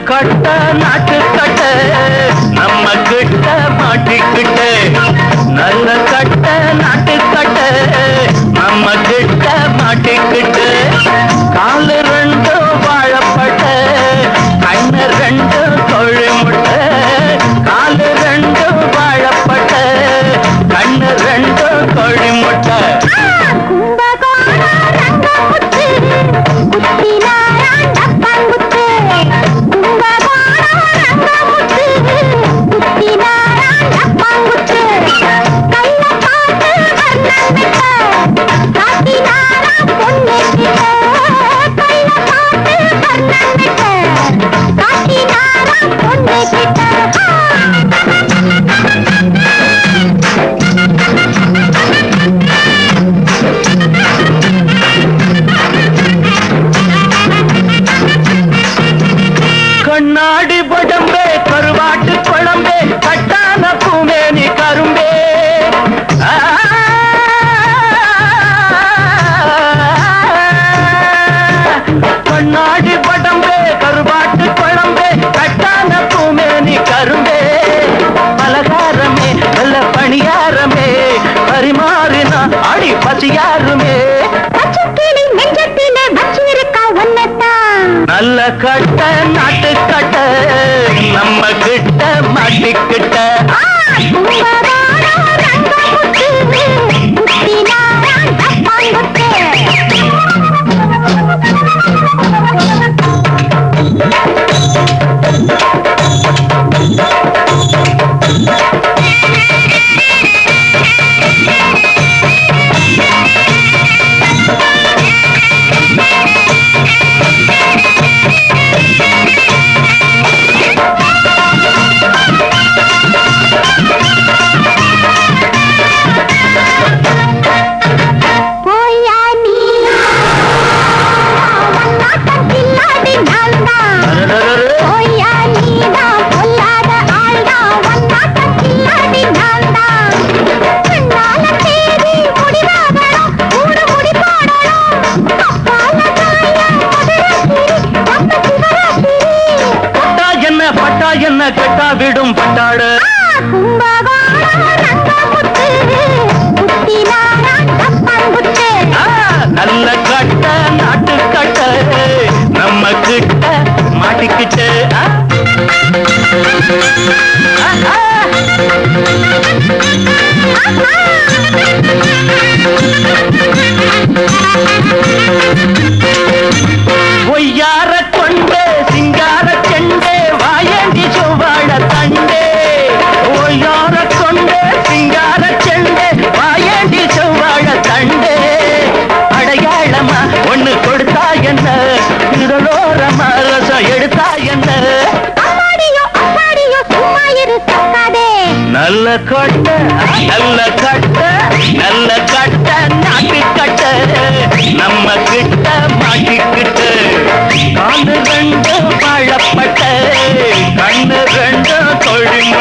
கட்ட நாட்டு கட்ட நம்ம கிட்ட மாட்டிக்கிட்ட நல்ல கட்ட நாட்டு கட்ட நம்ம கிட்ட மாட்டிக்கிட்ட காலு ரெண்டு வாழப்பட்ட கண்ணு ரெண்டு தொழி முட்டை காலு ரெண்டு வாழப்பட்ட கண்ணு ரெண்டு தொழி முட்டை கண்ணாடி படம்பே கருவாட்டு குழம்பே கட்டான பூமேனி கரும்பே கண்ணாடி படம்பே கருவாட்டு குழம்பே கட்டான பூமேனி கரும்பே பலகாரமே நல்ல பணியாரமே பரிமாறினா அடி பசியாருமே நல்ல கட்ட நாட்டு கட்ட நம்ம கிட்ட மாட்டிக்கிட்ட என்ன கெட்டா விடும் பட்டாடு நல்ல கட்ட நாட்டு கட்ட நம்ம கிட்ட மாட்டிக்கிட்டு பொய்யார கொண்டே சிங்கார செண்டே வாயண்டி செவ்வாழ தண்டே ஒய்யார கொண்டே சிங்கார செண்டே வாயண்டி செவ்வாழ தண்டே அடையாளமா ஒண்ணு கொடுத்தா என்ன இதழோரமா ரசம் எடுத்தா என்ன நல்ல கட்ட நல்ல கட்ட நல்ல கட்ட நாட்டு கட்ட நம்ம கிட்ட மாட்டிக்கிட்டு காலு ரெண்டு வாழப்பட்ட கண்ணு ரெண்டு தொழில்